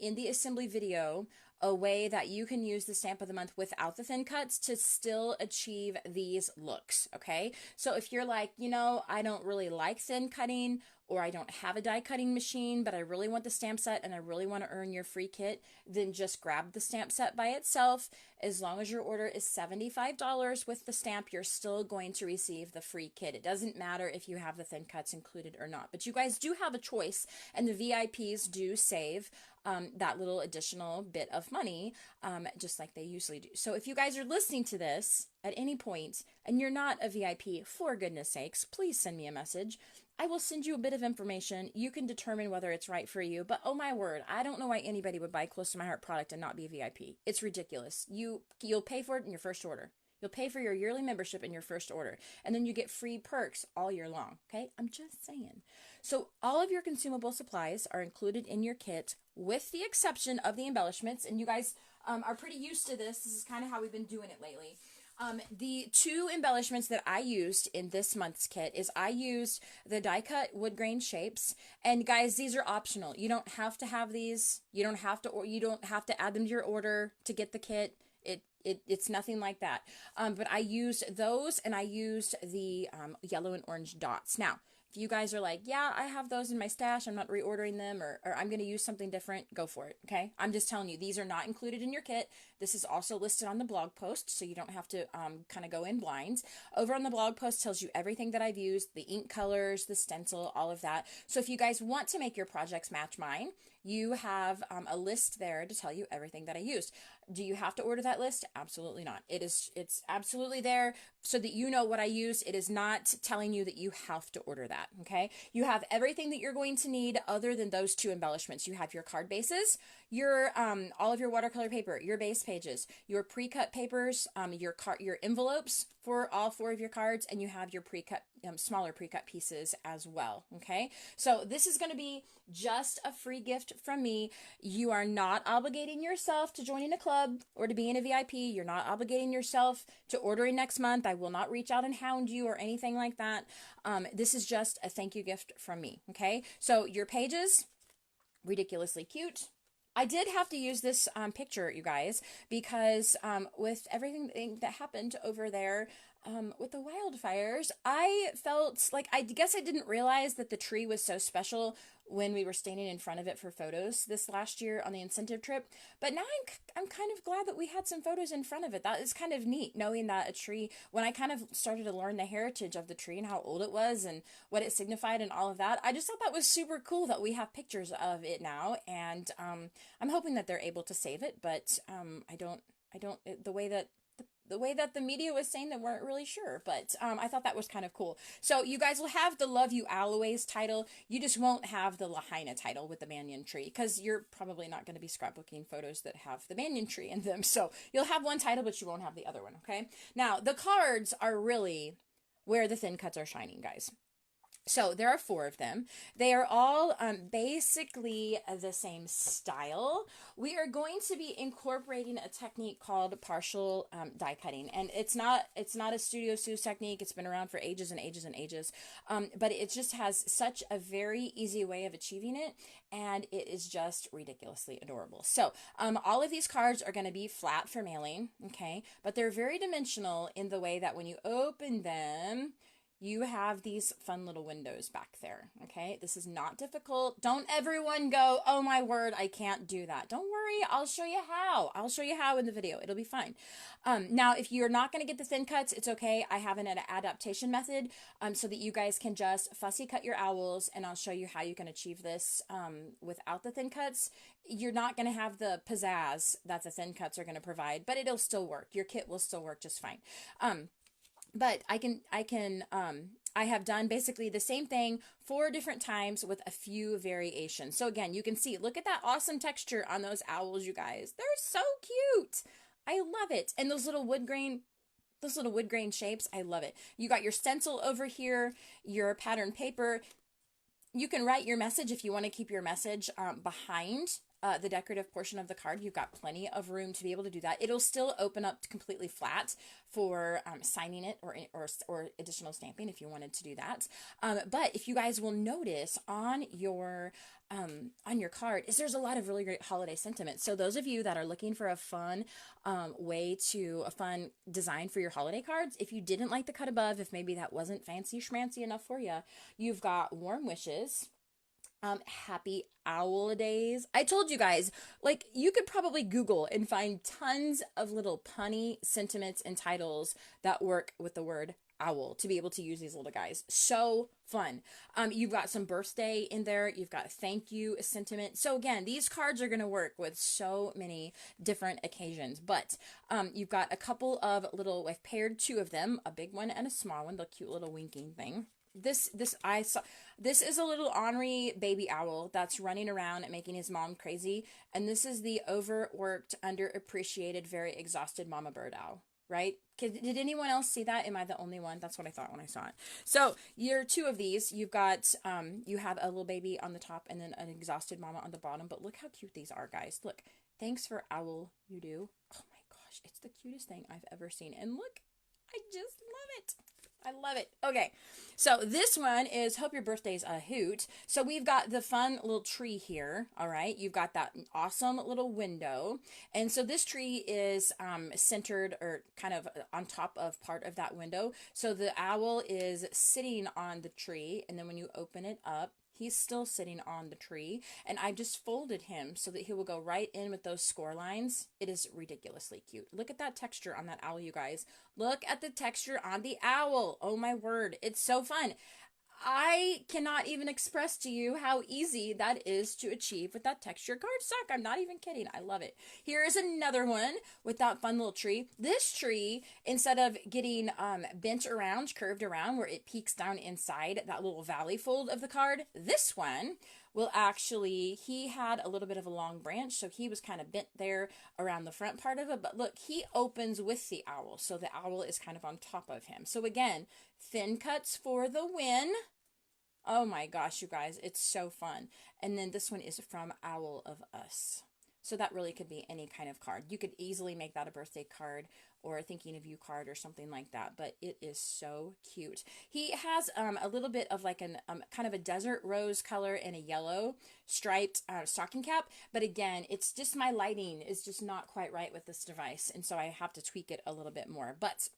in the assembly video a way that you can use the stamp of the month without the thin cuts to still achieve these looks. Okay, so if you're like, I don't really like thin cutting, or I don't have a die cutting machine, but I really want the stamp set and I really want to earn your free kit, then just grab the stamp set by itself. As long as your order is $75 with the stamp, you're still going to receive the free kit. It doesn't matter if you have the thin cuts included or not, but you guys do have a choice, and the VIPs do save that little additional bit of money, just like they usually do. So if you guys are listening to this at any point and you're not a VIP, for goodness sakes, please send me a message. I will send you a bit of information. You can determine whether it's right for you. But oh my word, I don't know why anybody would buy close to my heart product and not be a VIP. It's ridiculous. You'll pay for it in your first order. You'll pay for your yearly membership in your first order. And then you get free perks all year long. Okay? I'm just saying. So all of your consumable supplies are included in your kit with the exception of the embellishments. And you guys are pretty used to this. This is kind of how we've been doing it lately. The two embellishments that I used in this month's kit is I used the die cut wood grain shapes, and guys, these are optional. You don't have to have these. You don't have to add them to your order to get the kit. It's nothing like that. But I used those, and I used the yellow and orange dots. Now, if you guys are like, yeah, I have those in my stash, I'm not reordering them, or I'm going to use something different, go for it, okay? I'm just telling you, these are not included in your kit. This is also listed on the blog post, so you don't have to kind of go in blind. Over on the blog post tells you everything that I've used, the ink colors, the stencil, all of that. So if you guys want to make your projects match mine, you have a list there to tell you everything that I used. Do you have to order that list? Absolutely not. It's absolutely there so that you know what I use. It is not telling you that you have to order that, okay? You have everything that you're going to need other than those two embellishments. You have your card bases, your all of your watercolor paper, your base pages, your pre-cut papers, your envelopes for all 4 of your cards, and you have your pre-cut smaller pre-cut pieces as well, okay? So this is going to be just a free gift from me. You are not obligating yourself to joining a club or to being a VIP. You're not obligating yourself to ordering next month. I will not reach out and hound you or anything like that. This is just a thank you gift from me, okay? So your pages, ridiculously cute. I did have to use this picture, you guys, because with everything that happened over there with the wildfires, I felt like, I guess I didn't realize that the tree was so special when we were standing in front of it for photos this last year on the incentive trip. But now I'm kind of glad that we had some photos in front of it. That is kind of neat, knowing that a tree, when I kind of started to learn the heritage of the tree and how old it was and what it signified and all of that, I just thought that was super cool that we have pictures of it now. And I'm hoping that they're able to save it, but the way that the media was saying, they weren't really sure, but I thought that was kind of cool. So you guys will have the Love You Always title. You just won't have the Lahaina title with the banyan tree, because you're probably not going to be scrapbooking photos that have the banyan tree in them. So you'll have one title, but you won't have the other one, okay? Now, the cards are really where the thin cuts are shining, guys. So there are 4 of them. They are all basically the same style. We are going to be incorporating a technique called partial die cutting, and it's not a Studio Seuss technique. It's been around for ages and ages and ages, but it just has such a very easy way of achieving it, and it is just ridiculously adorable. So all of these cards are going to be flat for mailing, okay, but they're very dimensional in the way that when you open them, you have these fun little windows back there, okay? This is not difficult. Don't everyone go, oh my word, I can't do that. Don't worry, I'll show you how. I'll show you how in the video. It'll be fine. Now, if you're not going to get the thin cuts, it's okay. I have an adaptation method so that you guys can just fussy cut your owls, and I'll show you how you can achieve this without the thin cuts. You're not going to have the pizzazz that the thin cuts are going to provide, but it'll still work. Your kit will still work just fine. But I have done basically the same thing 4 different times with a few variations. So again, you can see, look at that awesome texture on those owls, you guys. They're so cute. I love it. And those little wood grain shapes, I love it. You got your stencil over here, your pattern paper. You can write your message if you want to keep your message behind the decorative portion of the card. You've got plenty of room to be able to do that. It'll still open up completely flat for signing it or additional stamping if you wanted to do that. But if you guys will notice on your card is there's a lot of really great holiday sentiment. So those of you that are looking for a fun a fun design for your holiday cards, if you didn't like the cut above, if maybe that wasn't fancy schmancy enough for you, you've got warm wishes. Happy owl days. I told you guys, like, you could probably Google and find tons of little punny sentiments and titles that work with the word owl to be able to use these little guys. So fun. You've got some birthday in there. You've got thank you sentiment. So again, these cards are going to work with so many different occasions, but you've got a couple of little, I've paired two of them, a big one and a small one, the cute little winking thing. This is a little ornery baby owl that's running around and making his mom crazy. And this is the overworked, underappreciated, very exhausted mama bird owl. Right? Did anyone else see that? Am I the only one? That's what I thought when I saw it. So you're two of these. You've got, you have a little baby on the top and then an exhausted mama on the bottom. But look how cute these are, guys. Look, thanks for owl you do. Oh my gosh, it's the cutest thing I've ever seen. And look, I just love it. I love it. Okay, so this one is Hope Your Birthday's a Hoot. So we've got the fun little tree here, all right? You've got that awesome little window. And so this tree is centered or kind of on top of part of that window. So the owl is sitting on the tree, and then when you open it up, he's still sitting on the tree, and I just folded him so that he will go right in with those score lines. It is ridiculously cute. Look at that texture on that owl, you guys. Look at the texture on the owl. Oh my word, it's so fun. I cannot even express to you how easy that is to achieve with that texture cardstock. I'm not even kidding. I love it. Here is another one with that fun little tree. This tree, instead of getting bent around, curved around, where it peeks down inside that little valley fold of the card, this one will actually, he had a little bit of a long branch, so he was kind of bent there around the front part of it. But look, he opens with the owl, so the owl is kind of on top of him. So again, thin cuts for the win. Oh my gosh, you guys, it's so fun. And then this one is from Owl of Us. So that really could be any kind of card. You could easily make that a birthday card or a thinking of you card or something like that, but it is so cute. He has a little bit of like an kind of a desert rose color and a yellow striped stocking cap, but again, it's just my lighting is just not quite right with this device, and so I have to tweak it a little bit more. But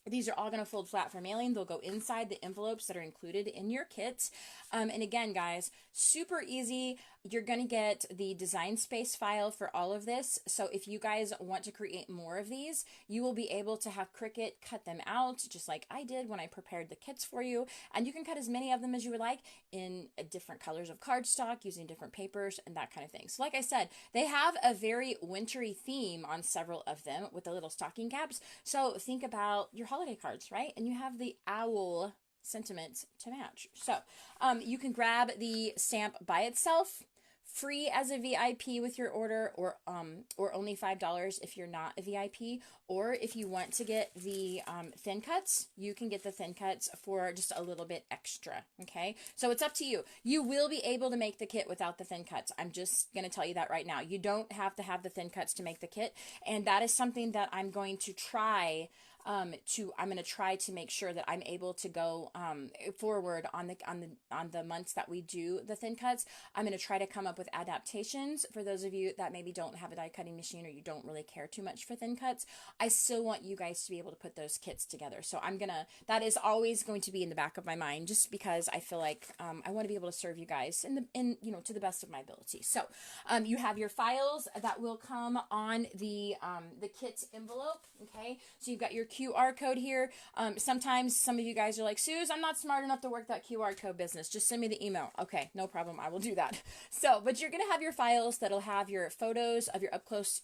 these are all going to fold flat for mailing. They'll go inside the envelopes that are included in your kit. And again, guys, super easy. You're going to get the design space file for all of this. So if you guys want to create more of these, you will be able to have Cricut cut them out, just like I did when I prepared the kits for you. And you can cut as many of them as you would like in different colors of cardstock, using different papers and that kind of thing. So like I said, they have a very wintry theme on several of them with the little stocking caps. So think about your holiday cards, right? And you have the owl sentiments to match. So you can grab the stamp by itself, free as a VIP with your order, or only $5 if you're not a VIP. Or if you want to get the thin cuts, you can get the thin cuts for just a little bit extra, okay? So it's up to you. You will be able to make the kit without the thin cuts. I'm just going to tell you that right now. You don't have to have the thin cuts to make the kit, and that is something that I'm going to try I'm going to try to make sure that I'm able to go forward on the months that we do the thin cuts. I'm going to try to come up with adaptations for those of you that maybe don't have a die cutting machine or you don't really care too much for thin cuts. I still want you guys to be able to put those kits together. So that is always going to be in the back of my mind, just because I feel like I want to be able to serve you guys to the best of my ability. So you have your files that will come on the kit envelope. Okay, so you've got your QR code here. Sometimes some of you guys are like, Suze, I'm not smart enough to work that QR code business. Just send me the email. Okay, no problem. I will do that. So, but you're going to have your files that'll have your photos of your up close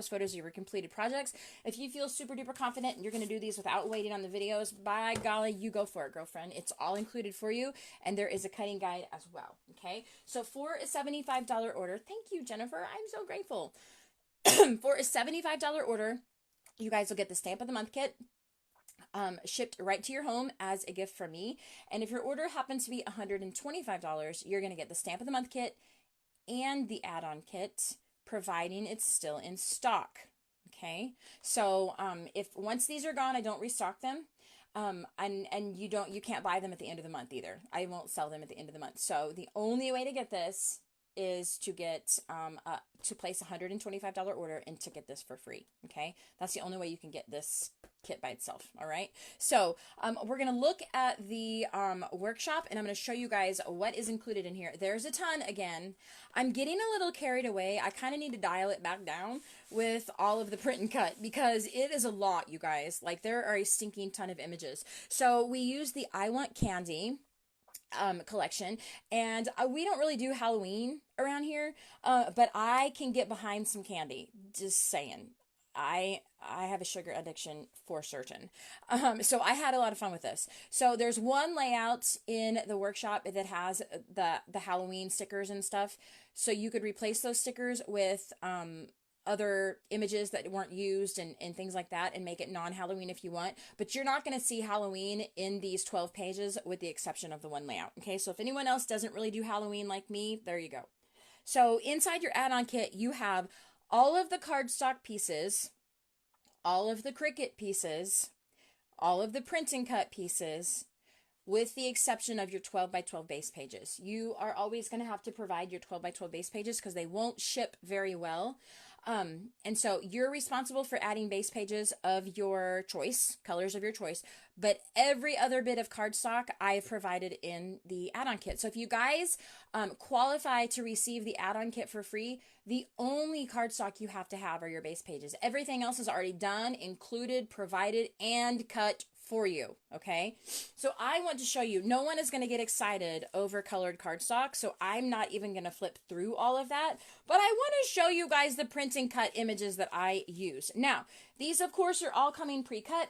photos of your completed projects. If you feel super duper confident and you're going to do these without waiting on the videos, by golly, you go for it, girlfriend. It's all included for you. And there is a cutting guide as well. Okay. So for a $75 order, thank you, Jennifer. I'm so grateful. For a $75 order, you guys will get the Stamp of the Month kit shipped right to your home as a gift from me. And if your order happens to be $125, you're going to get the Stamp of the Month kit and the add-on kit, providing it's still in stock. Okay, so if once these are gone, I don't restock them. And you can't buy them at the end of the month either. I won't sell them at the end of the month. So the only way to get this is to get to place a $125 order and to get this for free. Okay, that's the only way you can get this kit by itself. All right. So we're going to look at the workshop, and I'm going to show you guys what is included in here. There's a ton again. I'm getting a little carried away. I kind of need to dial it back down with all of the print and cut because it is a lot, you guys. Like, there are a stinking ton of images. So we use the I Want Candy collection, and we don't really do Halloween around here, but I can get behind some candy. Just saying. I have a sugar addiction for certain. So I had a lot of fun with this. So there's one layout in the workshop that has the Halloween stickers and stuff. So you could replace those stickers with other images that weren't used and things like that, and make it non-Halloween if you want. But you're not going to see Halloween in these 12 pages with the exception of the one layout. Okay, so if anyone else doesn't really do Halloween like me, there you go. So inside your add-on kit, you have all of the cardstock pieces, all of the Cricut pieces, all of the print and cut pieces, with the exception of your 12 by 12 base pages. You are always going to have to provide your 12 by 12 base pages because they won't ship very well. And so you're responsible for adding base pages of your choice, colors of your choice, but every other bit of cardstock I've provided in the add-on kit. So if you guys qualify to receive the add-on kit for free, the only cardstock you have to have are your base pages. Everything else is already done, included, provided, and cut for you. Okay, so I want to show you, no one is going to get excited over colored cardstock, so I'm not even going to flip through all of that, but I want to show you guys the print and cut images that I use. Now, these of course are all coming pre-cut.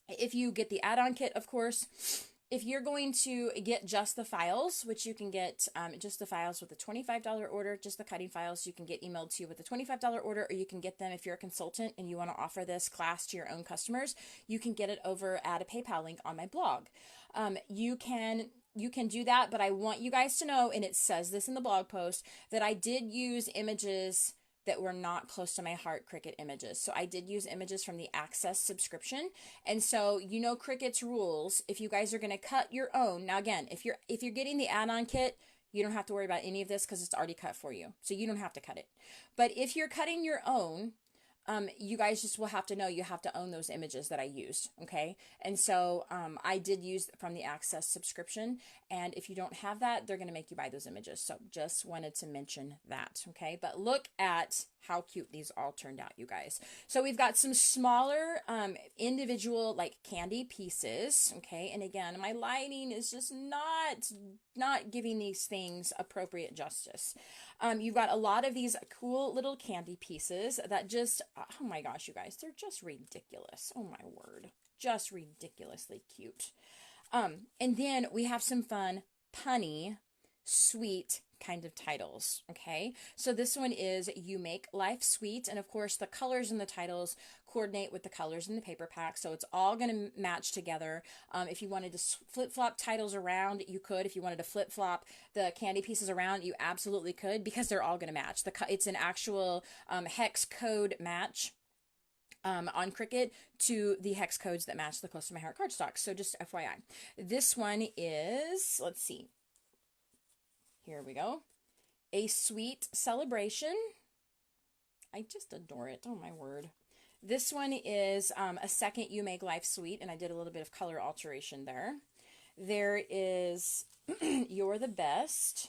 If you get the add-on kit, of course. If you're going to get just the files, which you can get just the files with a $25 order, just the cutting files, you can get emailed to you with a $25 order, or you can get them if you're a consultant and you want to offer this class to your own customers. You can get it over at a PayPal link on my blog. You can do that, but I want you guys to know, and it says this in the blog post, that I did use images that were not close to my heart Cricut images. So I did use images from the Access subscription. And so, you know, Cricut's rules, if you guys are going to cut your own. Now again, if you're getting the add-on kit, you don't have to worry about any of this because it's already cut for you. So you don't have to cut it. But if you're cutting your own, you guys just will have to know you have to own those images that I used, okay? And so I did use from the Access subscription, and if you don't have that, they're going to make you buy those images. So just wanted to mention that, okay? But look at how cute these all turned out, you guys. So we've got some smaller individual like candy pieces, okay? And again, my lighting is just not giving these things appropriate justice. You've got a lot of these cool little candy pieces that just, oh my gosh, you guys, they're just ridiculous. Oh my word, just ridiculously cute. And then we have some fun, punny, sweet kind of titles, okay? So this one is You Make Life Sweet, and of course the colors in the titles coordinate with the colors in the paper pack, so it's all going to match together. If you wanted to flip-flop titles around, you could. If you wanted to flip-flop the candy pieces around, you absolutely could, because they're all going to match. It's an actual hex code match on Cricut to the hex codes that match the Close to My Heart cardstock. So just FYI. This one is, let's see. Here we go. A Sweet Celebration. I just adore it. Oh my word. This one is a second You Make Life Sweet, and I did a little bit of color alteration there. There is You're the Best.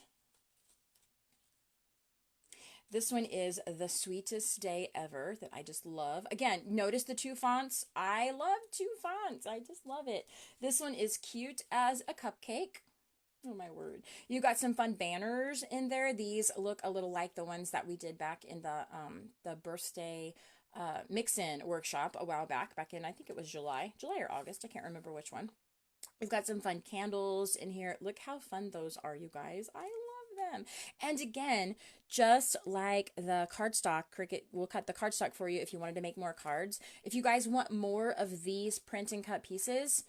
This one is The Sweetest Day Ever, that I just love. Again, notice the two fonts. I love two fonts. I just love it. This one is Cute as a Cupcake. Oh my word. You got some fun banners in there. These look a little like the ones that we did back in the birthday mix-in workshop a while back in, I think it was July or August. I can't remember which one. We've got some fun candles in here. Look how fun those are, you guys. I love them. And again, just like the cardstock, Cricut will cut the cardstock for you if you wanted to make more cards. If you guys want more of these print and cut pieces,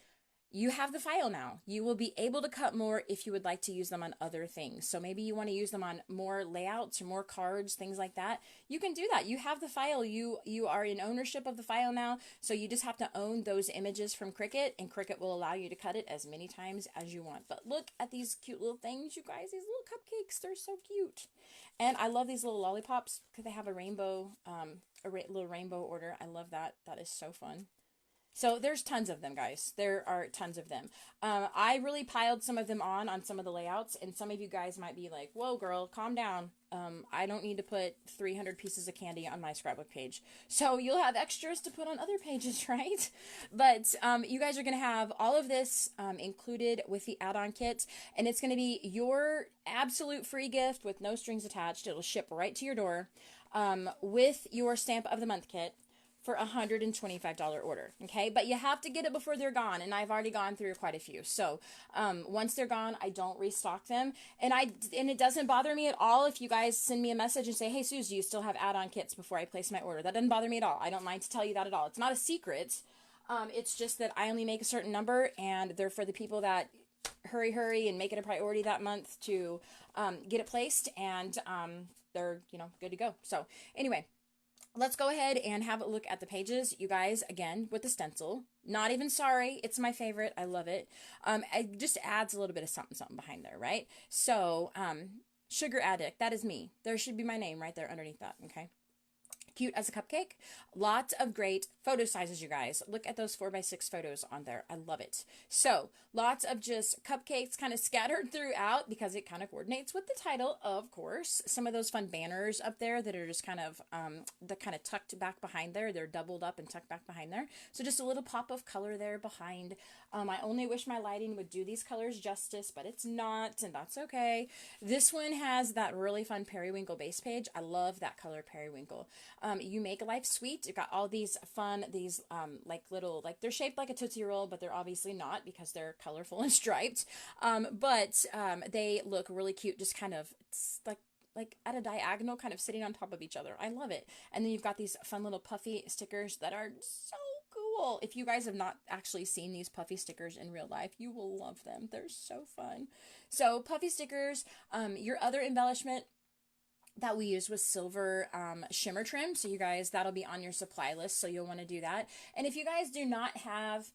you have the file now. You will be able to cut more if you would like to use them on other things. So maybe you want to use them on more layouts or more cards, things like that. You can do that. You have the file. You are in ownership of the file now. So you just have to own those images from Cricut, and Cricut will allow you to cut it as many times as you want. But look at these cute little things, you guys. These little cupcakes, they're so cute. And I love these little lollipops because they have a rainbow, little rainbow order. I love that. That is so fun. So there's tons of them, guys. There are tons of them. I really piled some of them on some of the layouts, and some of you guys might be like, whoa, girl, calm down. I don't need to put 300 pieces of candy on my scrapbook page. So you'll have extras to put on other pages, right? But you guys are going to have all of this included with the add-on kit, and it's going to be your absolute free gift with no strings attached. It'll ship right to your door with your Stamp of the Month kit for a $125 order, okay? But you have to get it before they're gone, and I've already gone through quite a few. So once they're gone, I don't restock them, and it doesn't bother me at all if you guys send me a message and say, hey, Suze, do you still have add-on kits before I place my order? That doesn't bother me at all. I don't mind to tell you that at all. It's not a secret. It's just that I only make a certain number, and they're for the people that hurry and make it a priority that month to get it placed, and they're, good to go. So anyway, let's go ahead and have a look at the pages. You guys, again, with the stencil. Not even sorry. It's my favorite. I love it. It just adds a little bit of something behind there, right? So, Sugar Addict, that is me. There should be my name right there underneath that, okay? Cute as a cupcake. Lots of great photo sizes, you guys. Look at those 4x6 photos on there. I love it. So lots of just cupcakes kind of scattered throughout because it kind of coordinates with the title, of course. Some of those fun banners up there that are just kind of tucked back behind there. They're doubled up and tucked back behind there. So just a little pop of color there behind. I only wish my lighting would do these colors justice, but it's not, and that's okay. This one has that really fun periwinkle base page. I love that color periwinkle. You make life sweet. You've got all these fun, they're shaped like a Tootsie Roll, but they're obviously not because they're colorful and striped. But they look really cute, just kind of like at a diagonal, kind of sitting on top of each other. I love it. And then you've got these fun little puffy stickers that are so cool. If you guys have not actually seen these puffy stickers in real life, you will love them. They're so fun. So puffy stickers, your other embellishment that we used was silver shimmer trim. So you guys, that'll be on your supply list. So you'll want to do that. And if you guys do not have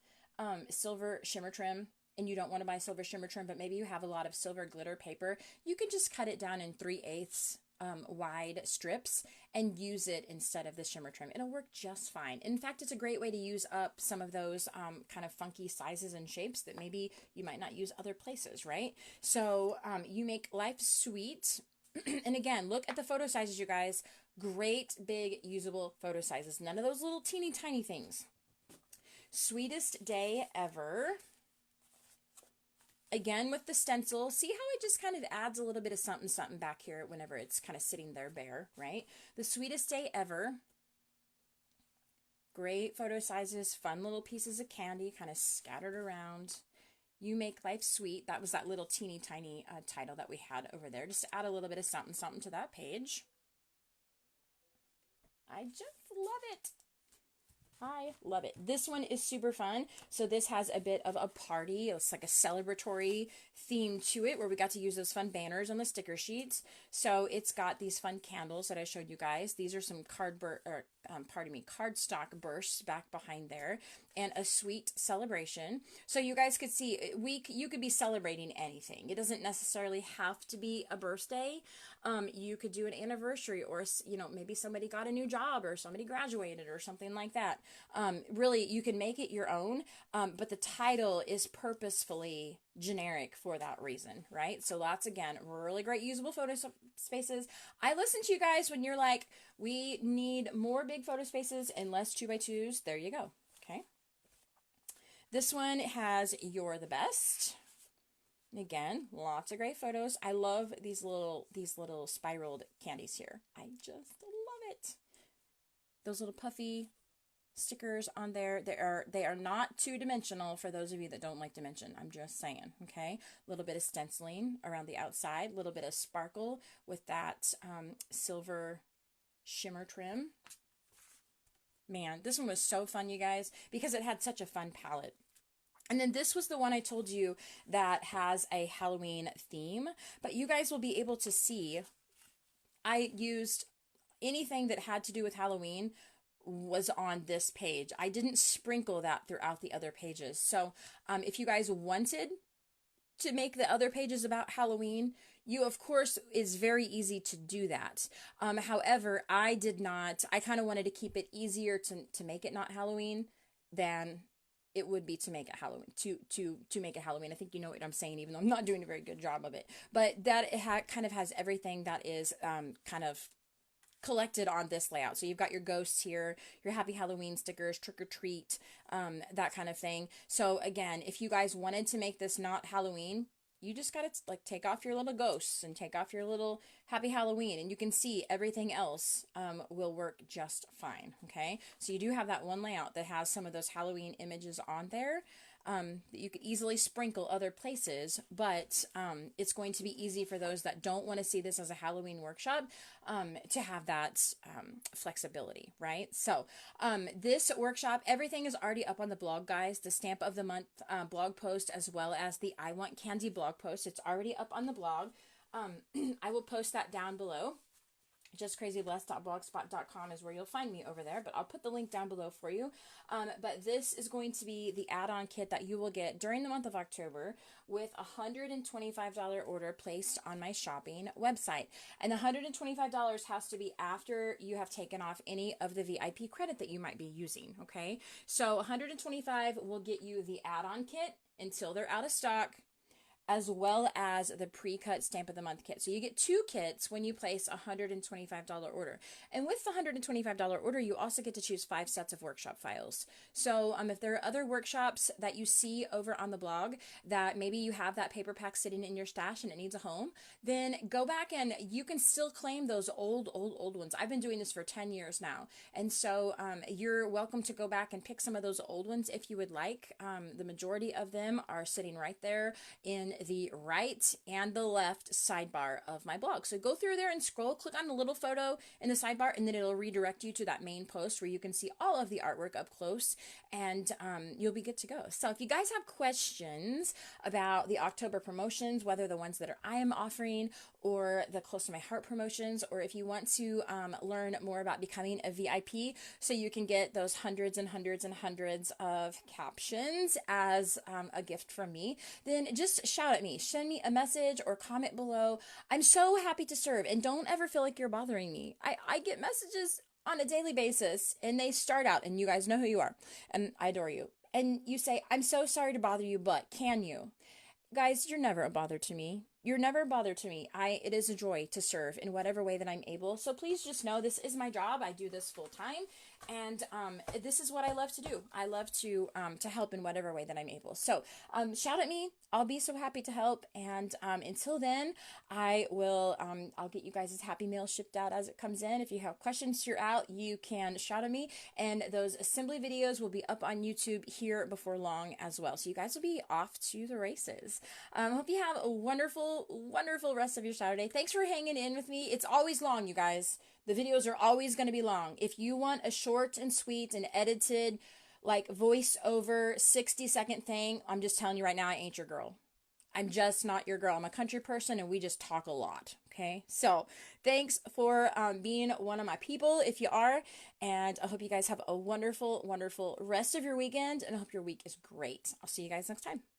silver shimmer trim, and you don't want to buy silver shimmer trim, but maybe you have a lot of silver glitter paper, you can just cut it down in 3/8 wide strips and use it instead of the shimmer trim. It'll work just fine. In fact, it's a great way to use up some of those kind of funky sizes and shapes that maybe you might not use other places, right? So you make life sweet. And again, look at the photo sizes, you guys. Great, big, usable photo sizes. None of those little teeny tiny things. Sweetest day ever. Again, with the stencil, see how it just kind of adds a little bit of something back here whenever it's kind of sitting there bare, right? The sweetest day ever. Great photo sizes, fun little pieces of candy kind of scattered around. You make life sweet. That was that little teeny tiny title that we had over there. Just to add a little bit of something to that page. I just love it. I love it. This one is super fun. So this has a bit of a party. It's like a celebratory theme to it where we got to use those fun banners on the sticker sheets. So it's got these fun candles that I showed you guys. These are some cardstock bursts back behind there, and a sweet celebration. So you guys could see, you could be celebrating anything. It doesn't necessarily have to be a birthday. You could do an anniversary, or maybe somebody got a new job, or somebody graduated, or something like that. Really, you can make it your own, but the title is purposefully generic for that reason, right? So lots, again, really great usable photo spaces. I listen to you guys when you're like, we need more big photo spaces and less 2x2s. There you go. Okay. This one has You're the Best. Again, lots of great photos. I love these little spiraled candies here. I just love it. Those little puffy stickers on there. They are not two-dimensional for those of you that don't like dimension. I'm just saying, okay? A little bit of stenciling around the outside, a little bit of sparkle with that silver shimmer trim. Man, this one was so fun, you guys, because it had such a fun palette. And then this was the one I told you that has a Halloween theme, but you guys will be able to see I used anything that had to do with Halloween was on this page. I didn't sprinkle that throughout the other pages. So if you guys wanted to make the other pages about Halloween, you, of course, is very easy to do that. However, I did not. I kind of wanted to keep it easier to make it not Halloween. than it would be to make it Halloween, to make it Halloween. I think you know what I'm saying, even though I'm not doing a very good job of it. But that it kind of has everything that is kind of collected on this layout. So you've got your ghosts here, your happy Halloween stickers, trick or treat, that kind of thing. So again, if you guys wanted to make this not Halloween, you just got to like take off your little ghosts and take off your little happy Halloween, and you can see everything else will work just fine. Okay, so you do have that one layout that has some of those Halloween images on there, that you could easily sprinkle other places, but it's going to be easy for those that don't want to see this as a Halloween workshop to have that flexibility, right? So this workshop, everything is already up on the blog, guys. The Stamp of the Month blog post, as well as the I Want Candy blog post, it's already up on the blog. I will post that down below. justcrazyblessed.blogspot.com is where you'll find me over there, but I'll put the link down below for you. But this is going to be the add-on kit that you will get during the month of October with a $125 order placed on my shopping website. And the $125 has to be after you have taken off any of the VIP credit that you might be using, okay? So $125 will get you the add-on kit until they're out of stock, as well as the pre-cut Stamp of the Month kit. So you get 2 kits when you place a $125 order. And with the $125 order, you also get to choose 5 sets of workshop files. So if there are other workshops that you see over on the blog that maybe you have that paper pack sitting in your stash and it needs a home, then go back and you can still claim those old ones. I've been doing this for 10 years now. And so you're welcome to go back and pick some of those old ones if you would like. The majority of them are sitting right there in the right and the left sidebar of my blog. So go through there and scroll, click on the little photo in the sidebar, and then it'll redirect you to that main post where you can see all of the artwork up close, and you'll be good to go. So if you guys have questions about the October promotions, whether the ones that I am offering or the Close to My Heart promotions, or if you want to learn more about becoming a VIP so you can get those hundreds and hundreds and hundreds of captions as a gift from me, then just shout at me, send me a message or comment below. I'm so happy to serve, and don't ever feel like you're bothering me. I get messages on a daily basis, and they start out, and you guys know who you are, and I adore you. And you say, I'm so sorry to bother you, but can you? Guys, you're never a bother to me. You're never a bother to me. It is a joy to serve in whatever way that I'm able. So please just know this is my job. I do this full time, and this is what I love to do. I love to help in whatever way that I'm able. So shout at me. I'll be so happy to help. And until then, I'll get you guys' happy mail shipped out as it comes in. If you have questions throughout, you can shout at me. And those assembly videos will be up on YouTube here before long as well. So you guys will be off to the races. Hope you have a wonderful rest of your Saturday. Thanks for hanging in with me. It's always long, you guys. The videos are always going to be long. If you want a short and sweet and edited, like voiceover 60-second thing, I'm just telling you right now, I ain't your girl. I'm just not your girl. I'm a country person and we just talk a lot. Okay. So thanks for being one of my people if you are. And I hope you guys have a wonderful rest of your weekend, and I hope your week is great. I'll see you guys next time.